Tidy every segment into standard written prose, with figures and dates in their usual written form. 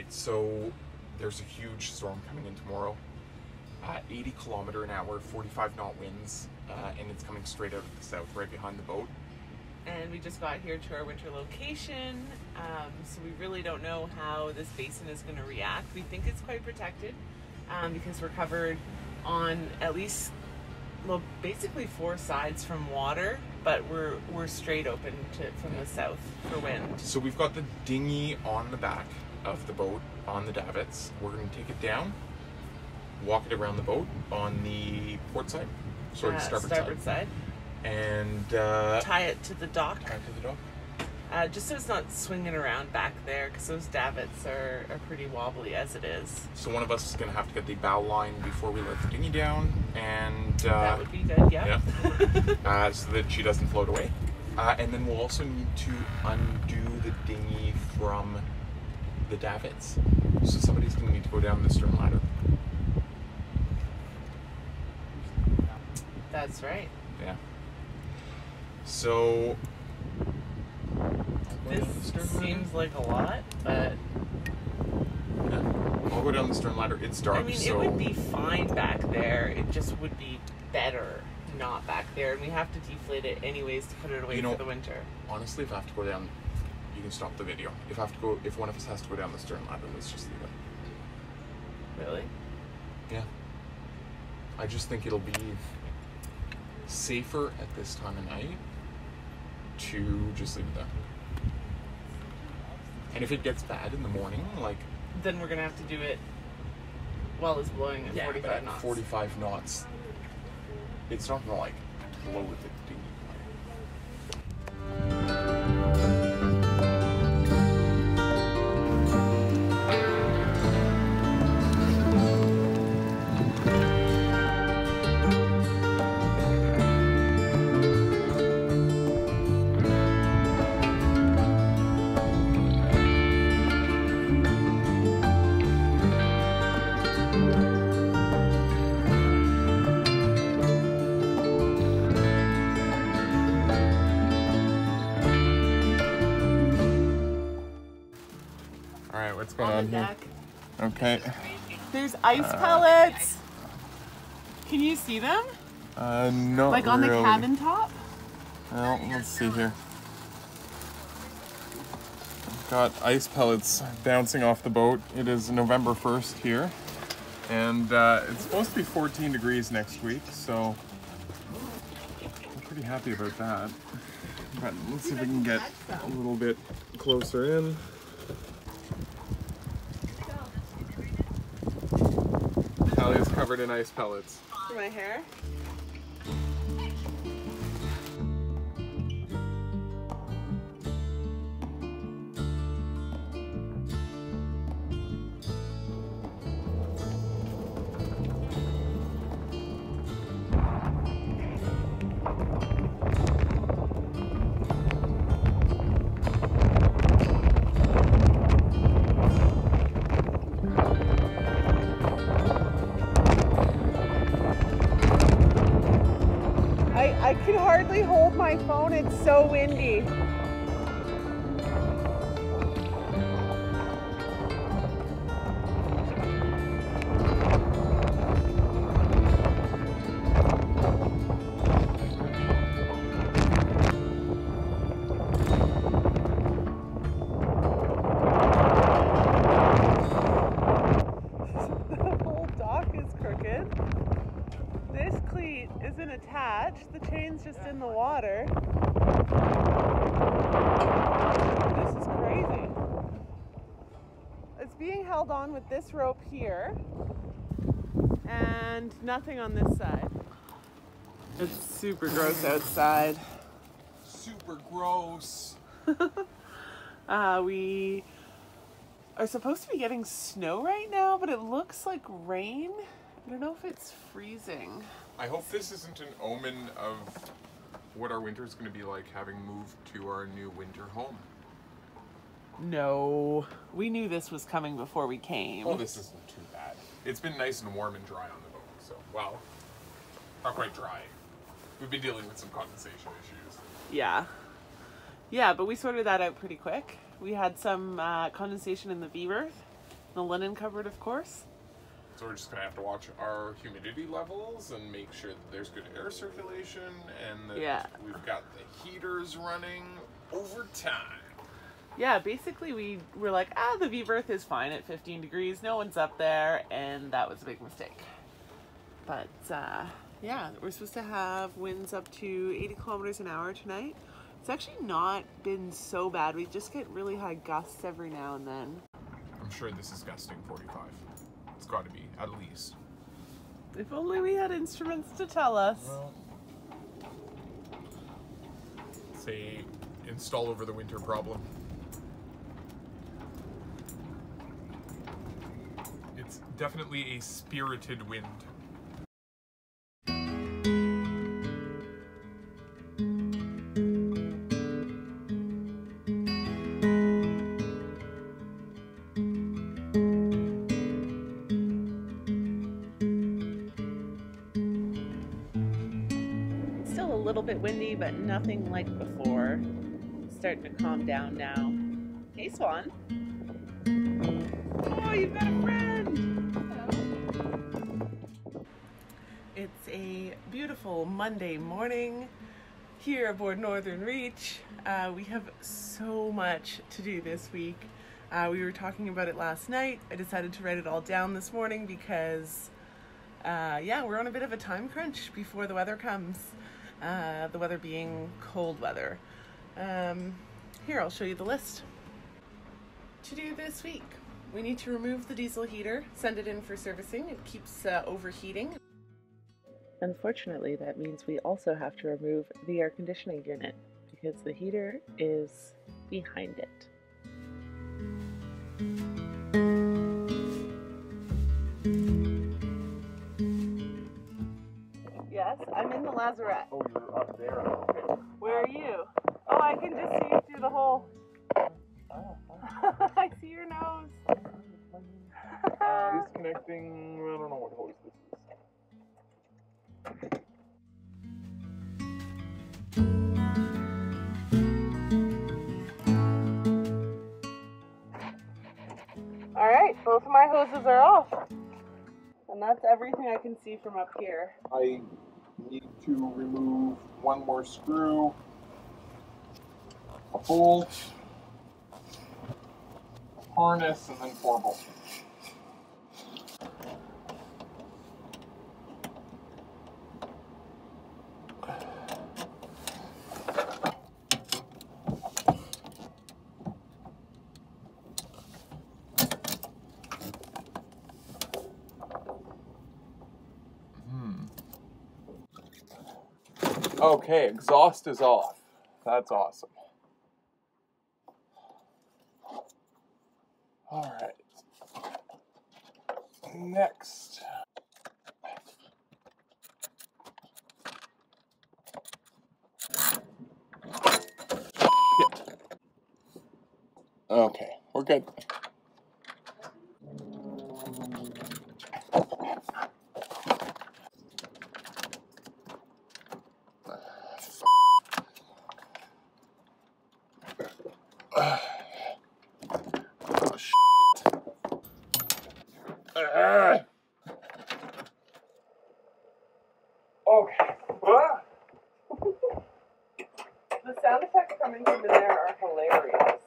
Alright, so there's a huge storm coming in tomorrow. 80 km/h, 45 knot winds, and it's coming straight out of the south, right behind the boat. And we just got here to our winter location, so we really don't know how this basin is going to react. We think it's quite protected because we're covered on at least, well, basically 4 sides from water, but we're straight open from the south for wind. So we've got the dinghy on the back of the boat on the davits. We're going to take it down, walk it around the boat on the port side, sorry, starboard side. And tie it to the dock. Tie it to the dock. Just so it's not swinging around back there, because those davits are pretty wobbly as it is. So one of us is going to have to get the bow line before we let the dinghy down, and that would be good, yeah. So that she doesn't float away. And then we'll also need to undo the dinghy from the davits. So somebody's going to need to go down the stern ladder. That's right. Yeah. So this seems like a lot, but yeah. I'll go down the stern ladder. It's dark. I mean, so it would be fine back there. It just would be better not back there, and we have to deflate it anyways to put it away for the winter. Honestly, if I have to go down, you can stop the video. If one of us has to go down the stern ladder, let's just leave it. Really? Yeah. I just think it'll be safer at this time of night to just leave it there. And if it gets bad in the morning, like, then we're gonna have to do it while it's blowing at 45 knots. 45 knots. It's not gonna like blow with the dinghy. What's going on here? Okay. There's ice pellets. Can you see them? No. Like on the cabin top? Well, let's see here. I've got ice pellets bouncing off the boat. It is November 1st here, and it's supposed to be 14 degrees next week, so I'm pretty happy about that. But let's see if we can get a little bit closer in. Talia's covered in ice pellets. For my hair? I can hardly hold my phone, it's so windy. The whole dock is crooked. This cleat isn't attached, the chain's just in the water. This is crazy. It's being held on with this rope here and nothing on this side. It's super gross outside. Super gross. We are supposed to be getting snow right now, but it looks like rain. I don't know if it's freezing. I hope this isn't an omen of what our winter is going to be like, having moved to our new winter home. No, we knew this was coming before we came. Oh, this isn't too bad. It's been nice and warm and dry on the boat, so, well, not quite dry. We've been dealing with some condensation issues. Yeah. Yeah, but we sorted that out pretty quick. We had some condensation in the V-berth, The linen cupboard, of course. So we're just gonna have to watch our humidity levels and make sure that there's good air circulation and that we've got the heaters running over time. Yeah, basically we were like, the V berth is fine at 15 degrees. No one's up there, and that was a big mistake. But yeah, we're supposed to have winds up to 80 kilometers an hour tonight. It's actually not been so bad. We just get really high gusts every now and then. I'm sure this is gusting 45. It's got to be, at least. If only we had instruments to tell us. Well, say, install over the winter problem. It's definitely a spirited wind. Still a little bit windy, but nothing like before. It's starting to calm down now. Hey, Swan. Oh, you've got a friend! Hello. It's a beautiful Monday morning here aboard Northern Reach. We have so much to do this week. We were talking about it last night. I decided to write it all down this morning because yeah, we're on a bit of a time crunch before the weather comes. The weather being cold weather. Here, I'll show you the list. To do this week, we need to remove the diesel heater, send it in for servicing. It keeps overheating. Unfortunately, that means we also have to remove the air conditioning unit because the heater is behind it. Yes, I'm in the lazarette. Oh, you're up there. Okay. Where are you? Oh, I can just see you through the hole. I see your nose. Disconnecting, I don't know what hose this is. All right, both of my hoses are off. And that's everything I can see from up here. I need to remove one more screw, a bolt, a harness, and then 4 bolts. Okay, exhaust is off. That's awesome. All right. Next. Shit. Okay, we're good. Oh, shit. Okay. The sound effects coming from in there are hilarious.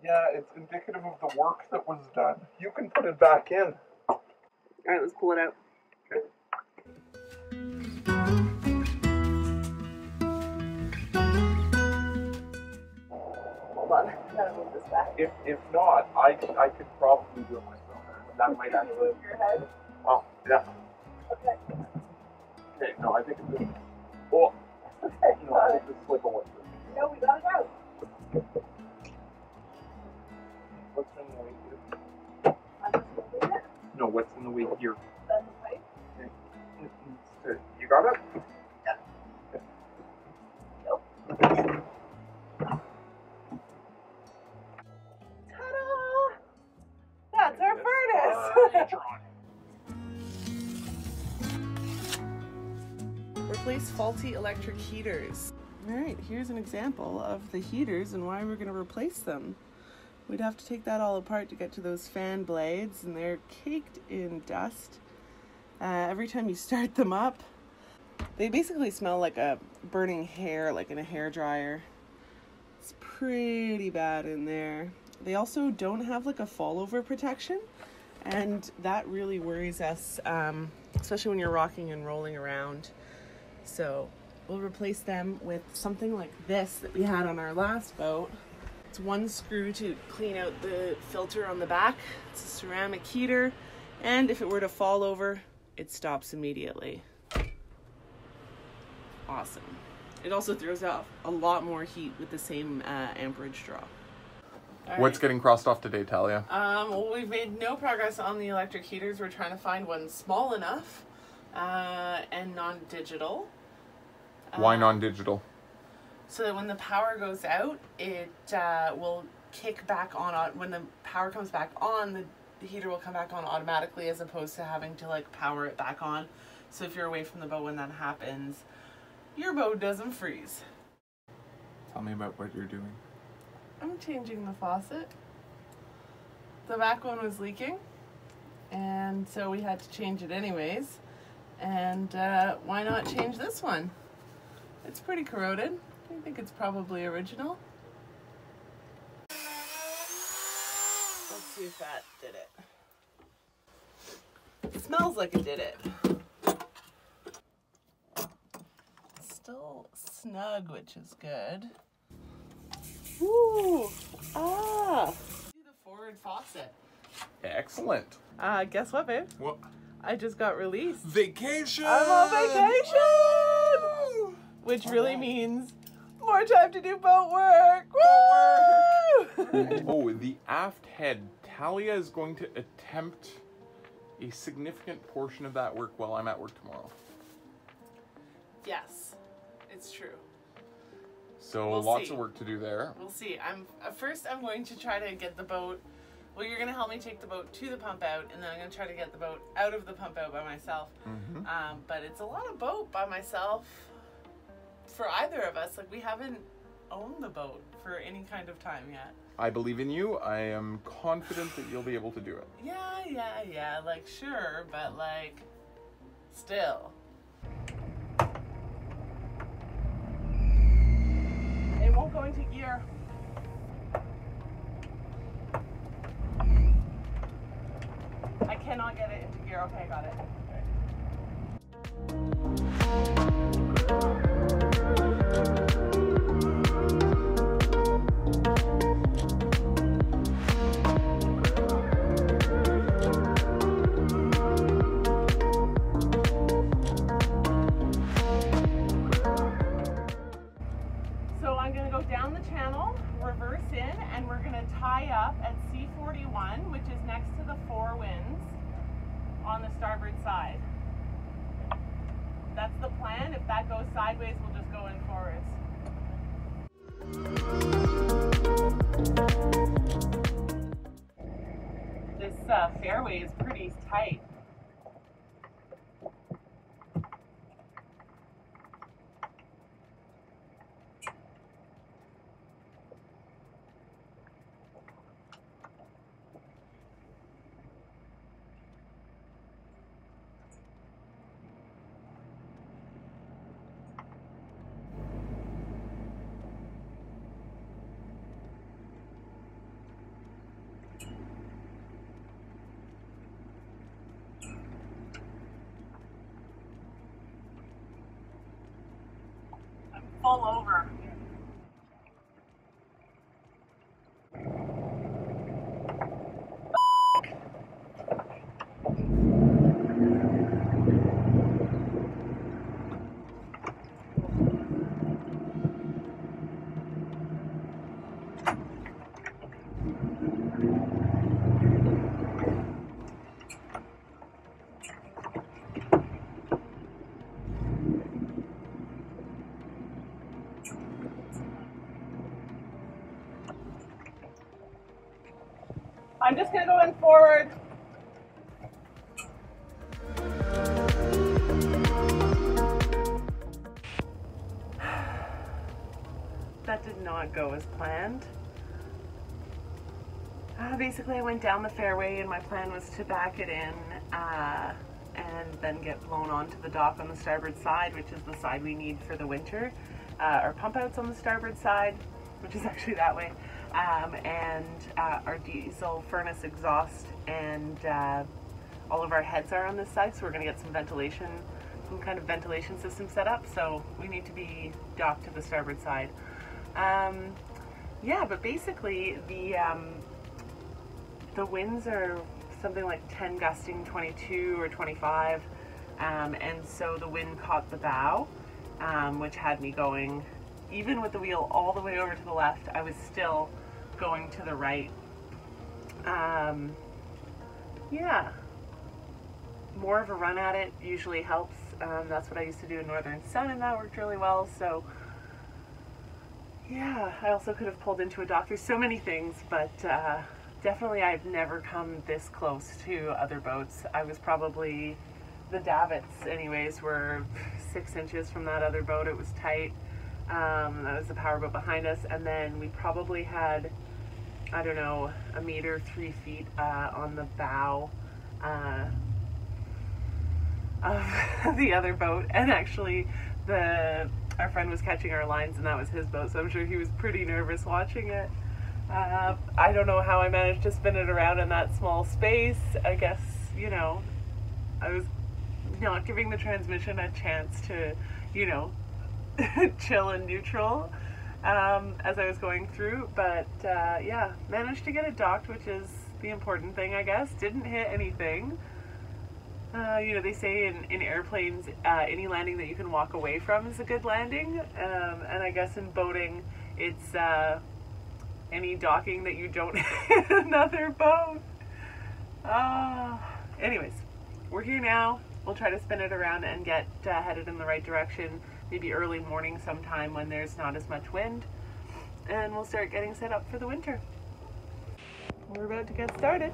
Yeah, it's indicative of the work that was done. You can put it back in. All right, let's pull it out. Okay. Hold on, I gotta move this back. If not, I could probably do it myself. That might Can actually. you move your head? Oh, yeah. Okay. Okay, no, I think it's. Oh, Okay. no, I think this slip away. No, we got it out. What's in the way here? I'm just moving it. No, what's in the way here? That's the pipe. Okay. You got it? Yeah. Nope. Ta-da! That's our furnace! Replace faulty electric heaters. All right, here's an example of the heaters and why we're going to replace them. We'd have to take that all apart to get to those fan blades, and they're caked in dust. Every time you start them up, they basically smell like a burning hair, like in a hairdryer. It's pretty bad in there. They also don't have like a fallover protection, and that really worries us, especially when you're rocking and rolling around. So we'll replace them with something like this that we had on our last boat. It's one screw to clean out the filter on the back. It's a ceramic heater, and if it were to fall over, it stops immediately. Awesome. It also throws off a lot more heat with the same amperage draw. What's getting crossed off today, Talia? Well, we've made no progress on the electric heaters. We're trying to find one small enough and non-digital. Why non-digital? So that when the power goes out, it will kick back on. When the power comes back on, the heater will come back on automatically, as opposed to having to like power it back on. So if you're away from the boat when that happens, your boat doesn't freeze. Tell me about what you're doing. I'm changing the faucet. The back one was leaking, and so we had to change it anyways. And why not change this one? It's pretty corroded. I think it's probably original. Let's see if that did it. It smells like it did it. It's still snug, which is good. Ooh, do the forward faucet. Excellent. Guess what, babe? What? I just got released. Vacation! I'm on vacation! Which really means more time to do boat work. Woo! Oh, the aft head. Talia is going to attempt a significant portion of that work while I'm at work tomorrow. Yes, it's true. So We'll lots see. of work to do there. We'll see. First I'm going to try to get the boat. Well, you're going to help me take the boat to the pump out, and then I'm going to try to get the boat out of the pump out by myself. But it's a lot of boat by myself for either of us. Like, we haven't owned the boat for any kind of time yet. I believe in you. I am confident that you'll be able to do it. Yeah. Like, sure, but like, still. It won't go into gear. I cannot get it into gear. Okay, I got it. So I'm going to go down the channel, reverse in, and we're going to tie up at C41, which is next to the Four Winds on the starboard side. That's the plan. If that goes sideways, we'll just go in forwards. This fairway is pretty tight. Full over. I'm just going to go in forward. That did not go as planned. Basically, I went down the fairway and my plan was to back it in and then get blown onto the dock on the starboard side, which is the side we need for the winter. Our pump out's on the starboard side, which is actually that way, and our diesel furnace exhaust and all of our heads are on this side, so we're going to get some ventilation, some kind of ventilation system set up, so we need to be docked to the starboard side. Yeah, but basically the winds are something like 10 gusting 22 or 25, and so the wind caught the bow, which had me going, even with the wheel all the way over to the left, I was still going to the right. Yeah, more of a run at it usually helps. That's what I used to do in Northern Sun, and that worked really well. So yeah, I also could have pulled into a dock. There's so many things, but definitely I've never come this close to other boats. I was probably, the davits anyways were 6 inches from that other boat. It was tight. That was the powerboat behind us, and then we probably had, I don't know, a meter, 3 feet on the bow of the other boat. And actually our friend was catching our lines, and that was his boat, so I'm sure he was pretty nervous watching it. I don't know how I managed to spin it around in that small space. I guess, you know, I was not giving the transmission a chance to, you know, chill and neutral as I was going through, but yeah, managed to get it docked, which is the important thing, I guess. Didn't hit anything. You know, they say in airplanes, any landing that you can walk away from is a good landing, and I guess in boating, it's any docking that you don't hit another boat. Anyways, we're here now. We'll try to spin it around and get headed in the right direction, maybe early morning sometime when there's not as much wind, and we'll start getting set up for the winter. We're about to get started.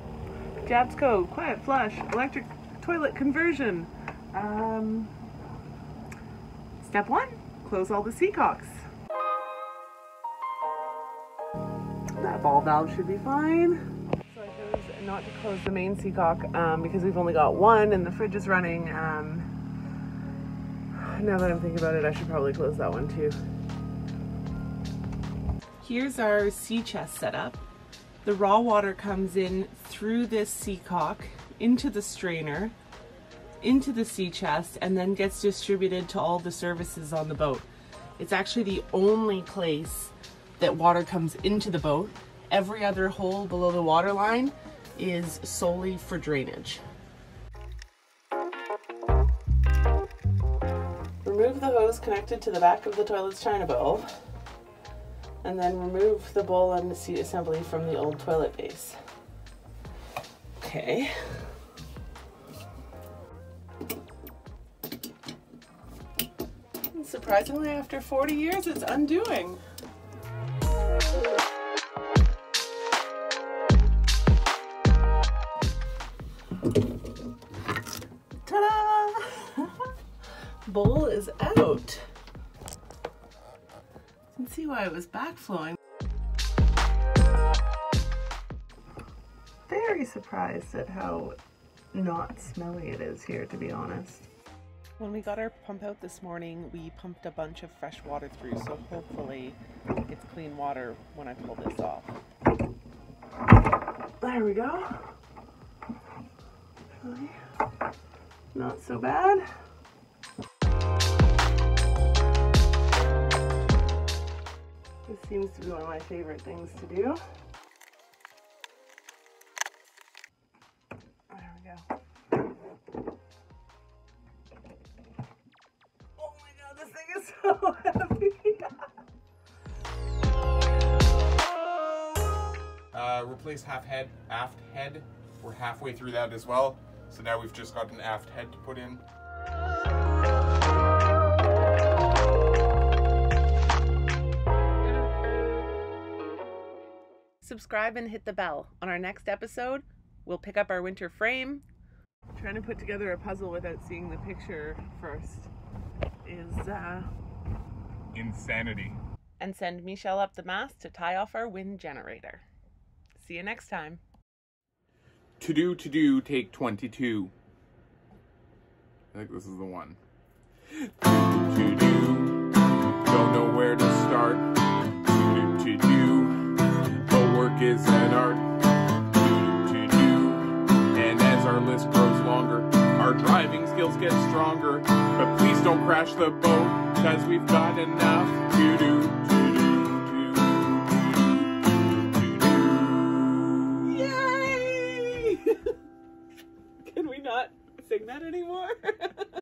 Jabsco Quiet Flush electric toilet conversion. Step 1, close all the seacocks. That ball valve should be fine. So I chose not to close the main seacock because we've only got one and the fridge is running. Now that I'm thinking about it, I should probably close that one too. Here's our sea chest setup. The raw water comes in through this seacock into the strainer, into the sea chest, and then gets distributed to all the services on the boat. It's actually the only place that water comes into the boat. Every other hole below the water line is solely for drainage. Remove the hose connected to the back of the toilet's china bowl, and then remove the bowl and the seat assembly from the old toilet base. Okay. And surprisingly, after 40 years, it's undoing. Ta-da! Bowl is out. You can see why it was backflowing. Very surprised at how not smelly it is here, to be honest. When we got our pump out this morning, we pumped a bunch of fresh water through, so hopefully it's clean water when I pull this off. There we go. Not so bad. This seems to be one of my favorite things to do. There we go. Oh my god, this thing is so heavy. Replace aft head. We're halfway through that as well. So now we've just got an aft head to put in. Subscribe and hit the bell. On our next episode, we'll pick up our winter frame. Trying to put together a puzzle without seeing the picture first is insanity. And send Michelle up the mast to tie off our wind generator. See you next time. To-do, take 22. I think this is the one. To-do, don't know where to start. To-do, but work is an art. To-do, and as our list grows longer, our driving skills get stronger. But please don't crash the boat, cause we've got enough to do. Yay! Can we not sing that anymore?